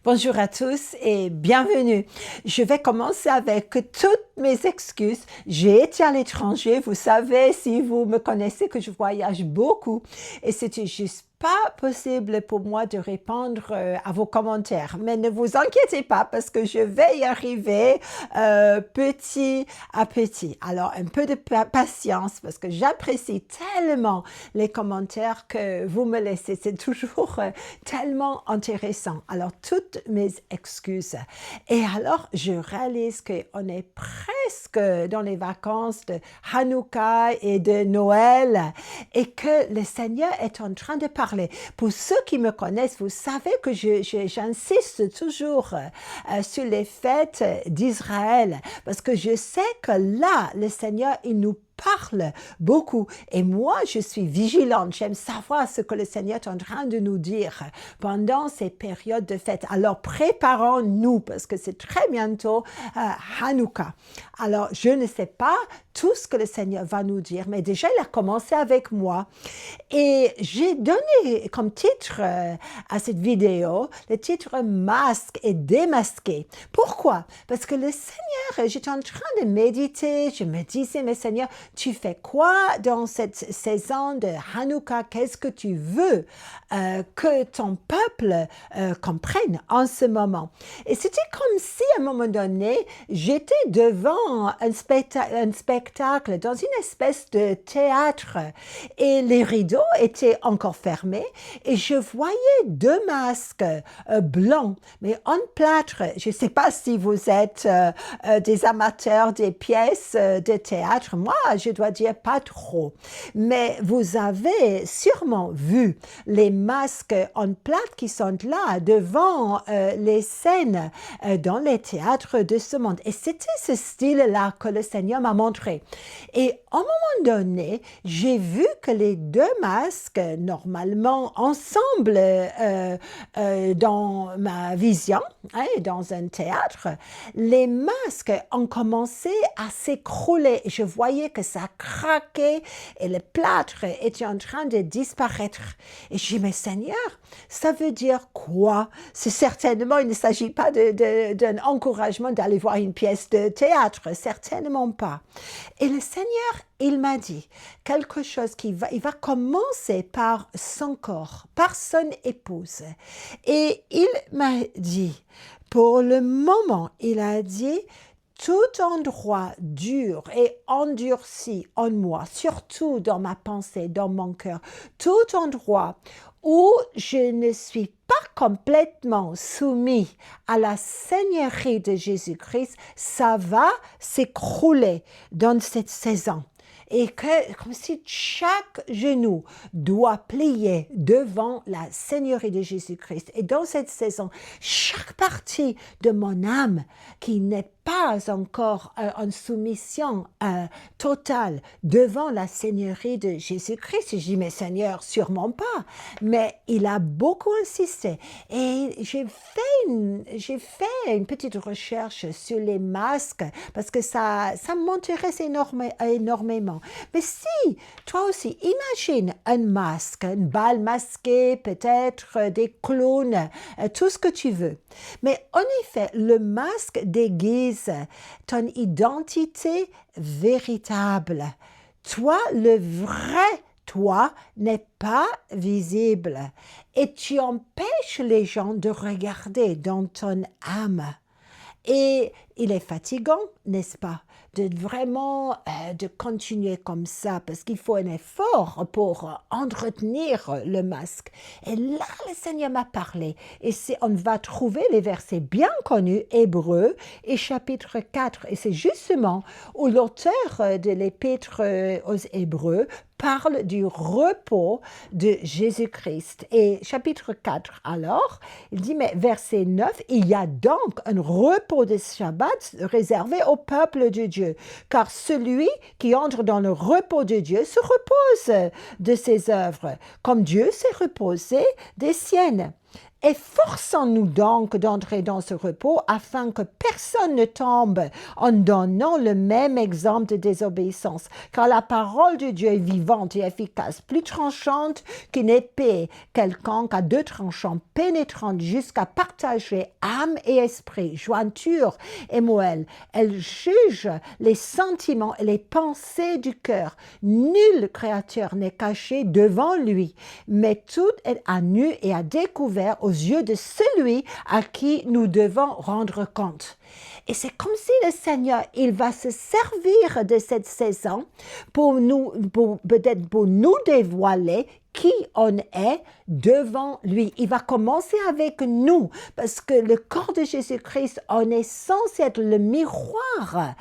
Bonjour à tous et bienvenue. Je vais commencer avec toutes mes excuses. J'ai été à l'étranger. Vous savez, si vous me connaissez, que je voyage beaucoup et c'était juste pas possible pour moi de répondre à vos commentaires. Mais ne vous inquiétez pas parce que je vais y arriver petit à petit. Alors, un peu de patience parce que j'apprécie tellement les commentaires que vous me laissez. C'est toujours tellement intéressant. Alors, toutes mes excuses. Et alors, je réalise qu'on est presque dans les vacances de Hanouka et de Noël et que le Seigneur est en train de parler. Pour ceux qui me connaissent, vous savez que j'insiste toujours sur les fêtes d'Israël parce que je sais que là, le Seigneur, il nous parle beaucoup. Et moi, je suis vigilante. J'aime savoir ce que le Seigneur est en train de nous dire pendant ces périodes de fête. Alors, préparons-nous parce que c'est très bientôt Hanouka. Alors, je ne sais pas tout ce que le Seigneur va nous dire, mais déjà, il a commencé avec moi. Et j'ai donné comme titre à cette vidéo le titre Masque et démasqué. Pourquoi? Parce que le Seigneur, j'étais en train de méditer, je me disais, mais Seigneur, tu fais quoi dans cette saison de Hanouka? Qu'est-ce que tu veux que ton peuple comprenne en ce moment? Et c'était comme si à un moment donné, j'étais devant un spectacle dans une espèce de théâtre et les rideaux étaient encore fermés et je voyais deux masques blancs, mais en plâtre. Je ne sais pas si vous êtes des amateurs des pièces de théâtre. Moi, je dois dire pas trop. Mais vous avez sûrement vu les masques en plâtre qui sont là devant les scènes dans les théâtres de ce monde. Et c'était ce style-là que le Seigneur m'a montré. Et à un moment donné, j'ai vu que les deux masques, normalement ensemble dans ma vision, dans un théâtre, les masques ont commencé à s'écrouler. Je voyais que ça craquait et le plâtre était en train de disparaître. Et je dis, mais Seigneur, ça veut dire quoi? C'est certainement, il ne s'agit pas d'un encouragement d'aller voir une pièce de théâtre, certainement pas. Et le Seigneur, il m'a dit quelque chose il va commencer par son corps, par son épouse. Et il m'a dit, pour le moment, il a dit, tout endroit dur et endurci en moi, surtout dans ma pensée, dans mon cœur, tout endroit où je ne suis pas complètement soumis à la Seigneurie de Jésus-Christ, ça va s'écrouler dans cette saison. Et que, comme si chaque genou doit plier devant la Seigneurie de Jésus-Christ. Et dans cette saison, chaque partie de mon âme qui n'est pas encore en soumission totale devant la Seigneurie de Jésus-Christ. Je dis, mais Seigneur, sûrement pas. Mais il a beaucoup insisté. Et j'ai fait une petite recherche sur les masques parce que ça m'intéresse énormément. Mais si, toi aussi, imagine un masque, une balle masquée, peut-être des clowns, tout ce que tu veux. Mais en effet, le masque déguise ton identité véritable. Toi, le vrai toi, n'est pas visible et tu empêches les gens de regarder dans ton âme. Et il est fatigant, n'est-ce pas, de vraiment de continuer comme ça, parce qu'il faut un effort pour entretenir le masque. Et là, le Seigneur m'a parlé. Et on va trouver les versets bien connus, Hébreux et chapitre 4. Et c'est justement où l'auteur de l'épître aux Hébreux parle du repos de Jésus-Christ. Et chapitre 4, alors, il dit, mais verset 9, il y a donc un repos de Shabbat réservé au peuple de Dieu, car celui qui entre dans le repos de Dieu se repose de ses œuvres, comme Dieu s'est reposé des siennes. Efforçons-nous donc d'entrer dans ce repos afin que personne ne tombe en donnant le même exemple de désobéissance. Car la parole de Dieu est vivante et efficace, plus tranchante qu'une épée quelconque à deux tranchants, pénétrante jusqu'à partager âme et esprit, jointure et moelle. Elle juge les sentiments et les pensées du cœur. Nulle créature n'est cachée devant lui, mais tout est à nu et à découvert aux yeux de celui à qui nous devons rendre compte. Et c'est comme si le Seigneur, il va se servir de cette saison peut-être pour nous dévoiler qui on est devant lui. Il va commencer avec nous, parce que le corps de Jésus-Christ, on est censé être le miroir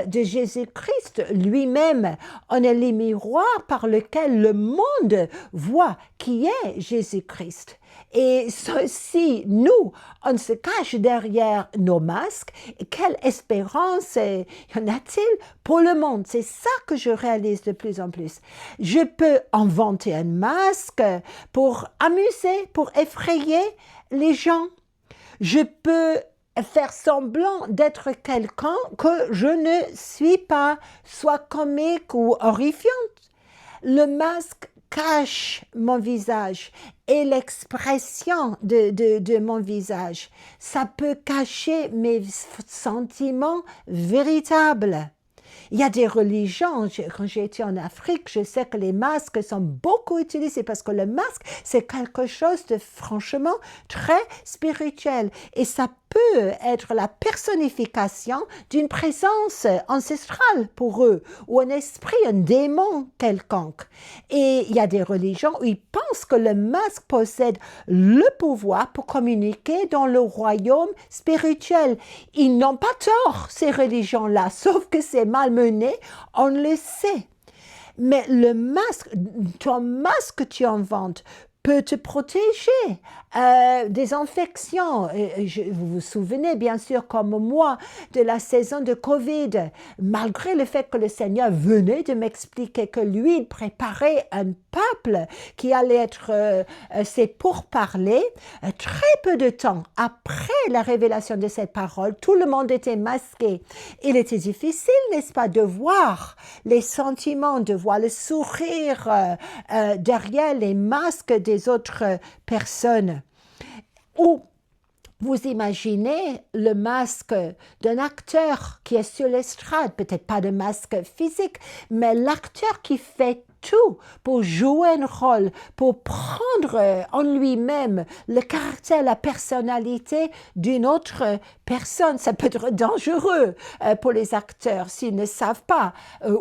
de Jésus-Christ lui-même. On est le miroir par lequel le monde voit qui est Jésus-Christ. Et ceci, nous, on se cache derrière nos masques. Et quelle espérance y en a-t-il pour le monde? C'est ça que je réalise de plus en plus. Je peux inventer un masque pour amuser, pour effrayer les gens. Je peux faire semblant d'être quelqu'un que je ne suis pas, soit comique ou horrifiante. Le masque cache mon visage et l'expression de mon visage. Ça peut cacher mes sentiments véritables. Il y a des religions, quand j'ai été en Afrique, je sais que les masques sont beaucoup utilisés parce que le masque, c'est quelque chose de franchement très spirituel. Et ça peut être la personnification d'une présence ancestrale pour eux, ou un esprit, un démon quelconque. Et il y a des religions où ils pensent que le masque possède le pouvoir pour communiquer dans le royaume spirituel. Ils n'ont pas tort, ces religions-là, sauf que c'est malmené, on le sait. Mais le masque, ton masque que tu inventes, peut te protéger des infections. Vous vous souvenez bien sûr comme moi de la saison de Covid, malgré le fait que le Seigneur venait de m'expliquer que lui, il préparait un peuple qui allait être ses pourparlers. Très peu de temps après la révélation de cette parole, tout le monde était masqué. Il était difficile, n'est-ce pas, de voir les sentiments, de voir le sourire derrière les masques des autres personnes. Ou vous imaginez le masque d'un acteur qui est sur l'estrade, peut-être pas de masque physique, mais l'acteur qui fait tout pour jouer un rôle, pour prendre en lui-même le caractère, la personnalité d'une autre personne. Ça peut être dangereux pour les acteurs s'ils ne savent pas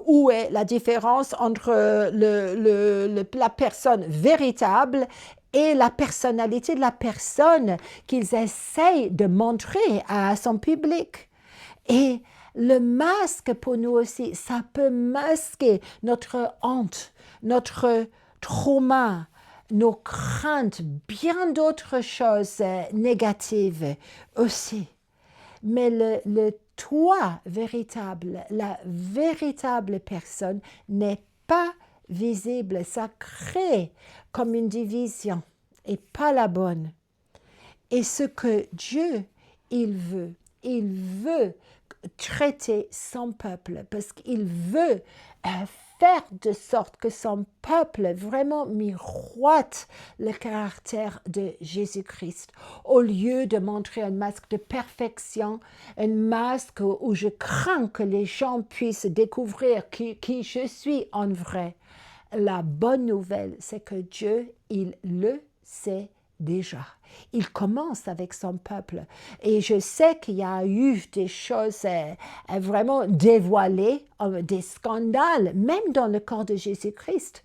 où est la différence entre la personne véritable et la personnalité de la personne qu'ils essayent de montrer à son public. Et le masque, pour nous aussi, ça peut masquer notre honte, notre trauma, nos craintes, bien d'autres choses négatives aussi. Mais le toi véritable, la véritable personne n'est pas visible. Ça crée comme une division et pas la bonne. Et ce que Dieu, il veut traiter son peuple parce qu'il veut faire de sorte que son peuple vraiment miroite le caractère de Jésus-Christ. Au lieu de montrer un masque de perfection, un masque où je crains que les gens puissent découvrir qui je suis en vrai. La bonne nouvelle, c'est que Dieu, il le sait déjà. Il commence avec son peuple. Et je sais qu'il y a eu des choses vraiment dévoilées, des scandales, même dans le corps de Jésus-Christ,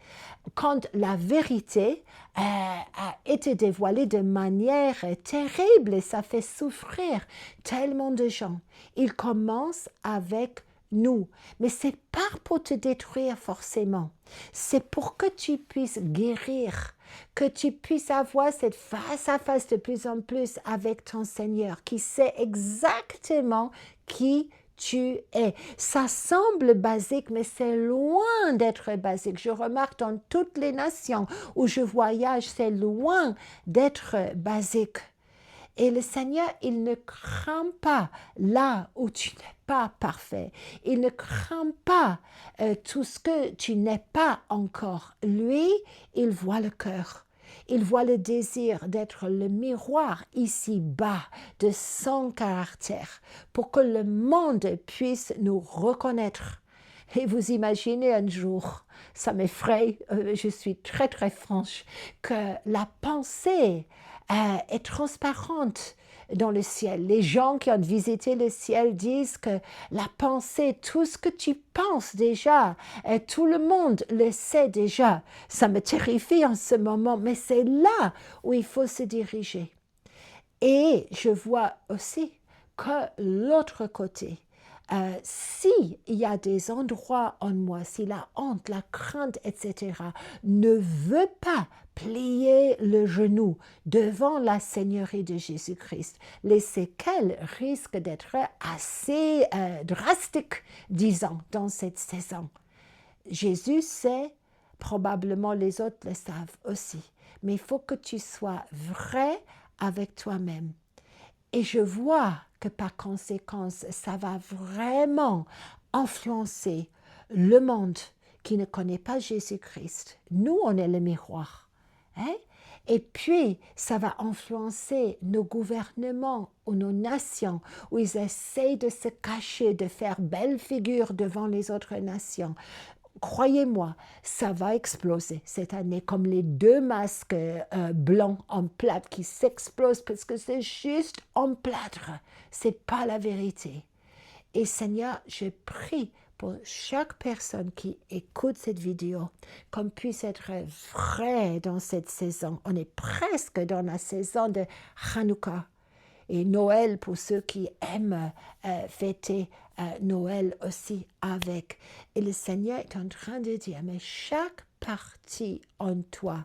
quand la vérité a été dévoilée de manière terrible et ça fait souffrir tellement de gens. Il commence avec nous. Mais c'est pas pour te détruire forcément. C'est pour que tu puisses guérir, que tu puisses avoir cette face à face de plus en plus avec ton Seigneur, qui sait exactement qui tu es. Ça semble basique, mais c'est loin d'être basique. Je remarque dans toutes les nations où je voyage, c'est loin d'être basique. Et le Seigneur, il ne craint pas là où tu n'es pas parfait. Il ne craint pas tout ce que tu n'es pas encore. Lui, il voit le cœur. Il voit le désir d'être le miroir ici-bas de son caractère pour que le monde puisse nous reconnaître. Et vous imaginez un jour, ça m'effraie, je suis très très franche, que la pensée est transparente dans le ciel. Les gens qui ont visité le ciel disent que la pensée, tout ce que tu penses déjà, tout le monde le sait déjà. Ça me terrifie en ce moment, mais c'est là où il faut se diriger. Et je vois aussi que l'autre côté, s'il y a des endroits en moi, si la honte, la crainte, etc., ne veut pas plier le genou devant la Seigneurie de Jésus-Christ, les séquelles risquent d'être assez drastiques, disons, dans cette saison. Jésus sait, probablement les autres le savent aussi, mais il faut que tu sois vrai avec toi-même. Et je vois que par conséquence, ça va vraiment influencer le monde qui ne connaît pas Jésus-Christ. Nous, on est le miroir. Hein? Et puis, ça va influencer nos gouvernements ou nos nations, où ils essayent de se cacher, de faire belle figure devant les autres nations. Croyez-moi, ça va exploser cette année, comme les deux masques blancs en plâtre qui s'explosent parce que c'est juste en plâtre. C'est pas la vérité. Et Seigneur, je prie pour chaque personne qui écoute cette vidéo, qu'on puisse être vrai dans cette saison. On est presque dans la saison de Hanouka. Et Noël pour ceux qui aiment fêter Noël aussi avec. Et le Seigneur est en train de dire, mais chaque partie en toi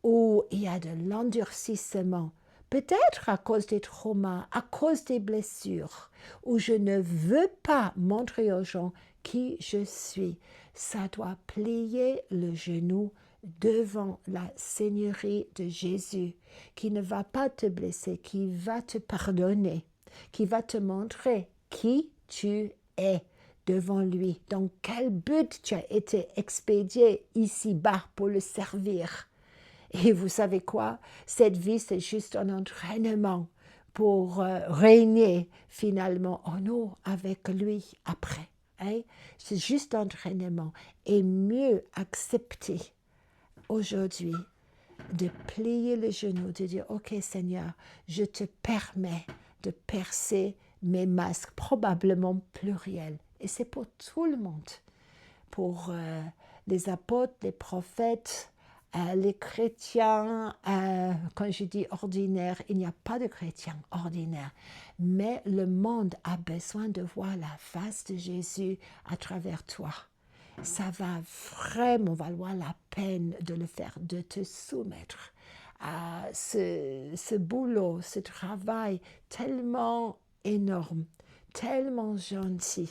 où il y a de l'endurcissement, peut-être à cause des traumas, à cause des blessures, où je ne veux pas montrer aux gens qui je suis, ça doit plier le genou devant la Seigneurie de Jésus, qui ne va pas te blesser, qui va te pardonner, qui va te montrer qui tu es devant lui, dans quel but tu as été expédié ici-bas pour le servir. Et vous savez quoi? Cette vie, c'est juste un entraînement pour régner finalement en nous avec lui après. Hein? C'est juste un entraînement et mieux accepter aujourd'hui de plier le genou, de dire, OK Seigneur, je te permets de percer mes masques, probablement pluriels. Et c'est pour tout le monde, pour les apôtres, les prophètes, les chrétiens, quand je dis ordinaire, il n'y a pas de chrétiens ordinaires, mais le monde a besoin de voir la face de Jésus à travers toi. Ça va vraiment valoir la peine de le faire, de te soumettre à ce boulot, ce travail tellement énorme, tellement gentil.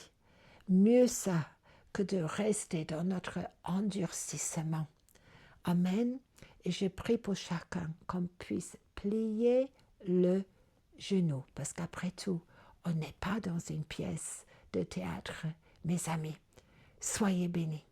Mieux ça que de rester dans notre endurcissement. Amen. Et je prie pour chacun qu'on puisse plier le genou, parce qu'après tout, on n'est pas dans une pièce de théâtre, mes amis. Soyez bénis.